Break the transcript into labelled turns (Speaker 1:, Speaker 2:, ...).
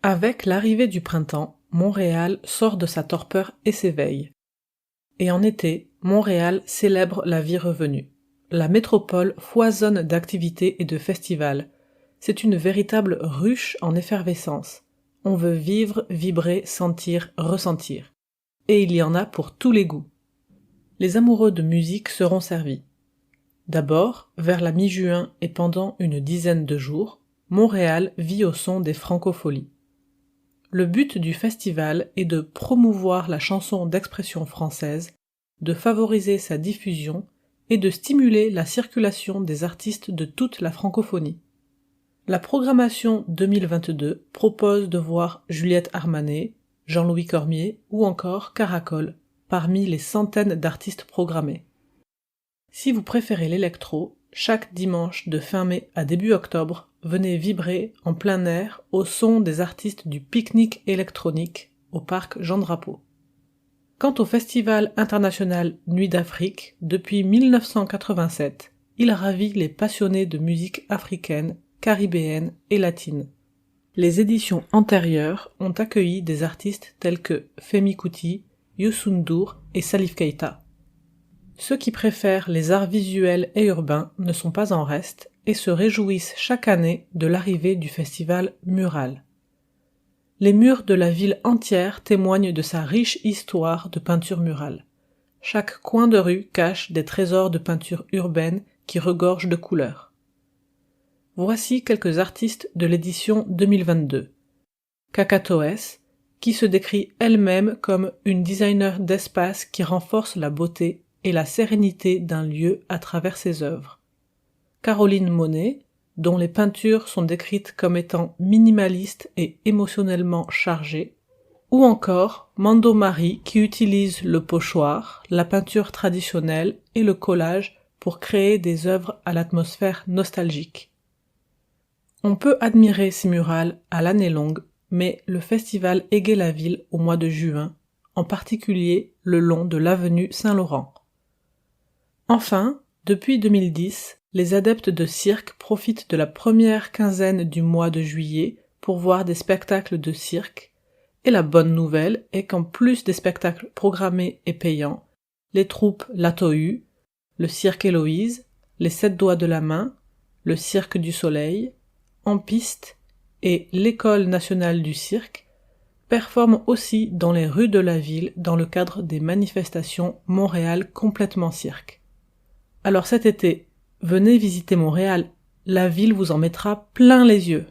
Speaker 1: Avec l'arrivée du printemps, Montréal sort de sa torpeur et s'éveille. Et en été, Montréal célèbre la vie revenue. La métropole foisonne d'activités et de festivals. C'est une véritable ruche en effervescence. On veut vivre, vibrer, sentir, ressentir. Et il y en a pour tous les goûts. Les amoureux de musique seront servis. D'abord, vers la mi-juin et pendant une dizaine de jours, Montréal vit au son des francopholies. Le but du festival est de promouvoir la chanson d'expression française, de favoriser sa diffusion et de stimuler la circulation des artistes de toute la francophonie. La programmation 2022 propose de voir Juliette Armanet, Jean-Louis Cormier ou encore Caracol parmi les centaines d'artistes programmés. Si vous préférez l'électro, chaque dimanche de fin mai à début octobre, venez vibrer en plein air au son des artistes du pique-nique électronique au parc Jean Drapeau. Quant au Festival international Nuit d'Afrique, depuis 1987, il ravit les passionnés de musique africaine, caribéenne et latine. Les éditions antérieures ont accueilli des artistes tels que Femi Kuti, Youssou N'Dour et Salif Keita. Ceux qui préfèrent les arts visuels et urbains ne sont pas en reste et se réjouissent chaque année de l'arrivée du festival Mural. Les murs de la ville entière témoignent de sa riche histoire de peinture murale. Chaque coin de rue cache des trésors de peinture urbaine qui regorgent de couleurs. Voici quelques artistes de l'édition 2022. Kakatoès, qui se décrit elle-même comme une designer d'espace qui renforce la beauté et la sérénité d'un lieu à travers ses œuvres. Caroline Monet, dont les peintures sont décrites comme étant minimalistes et émotionnellement chargées, ou encore Mando Marie qui utilise le pochoir, la peinture traditionnelle et le collage pour créer des œuvres à l'atmosphère nostalgique. On peut admirer ces murales à l'année longue, mais le festival égaye la ville au mois de juin, en particulier le long de l'avenue Saint-Laurent. Enfin, depuis 2010, les adeptes de cirque profitent de la première quinzaine du mois de juillet pour voir des spectacles de cirque, et la bonne nouvelle est qu'en plus des spectacles programmés et payants, les troupes La Tohu, le cirque Héloïse, les 7 doigts de la main, le cirque du soleil, En piste et l'École nationale du cirque performent aussi dans les rues de la ville dans le cadre des manifestations Montréal complètement cirque. Alors cet été, venez visiter Montréal, la ville vous en mettra plein les yeux.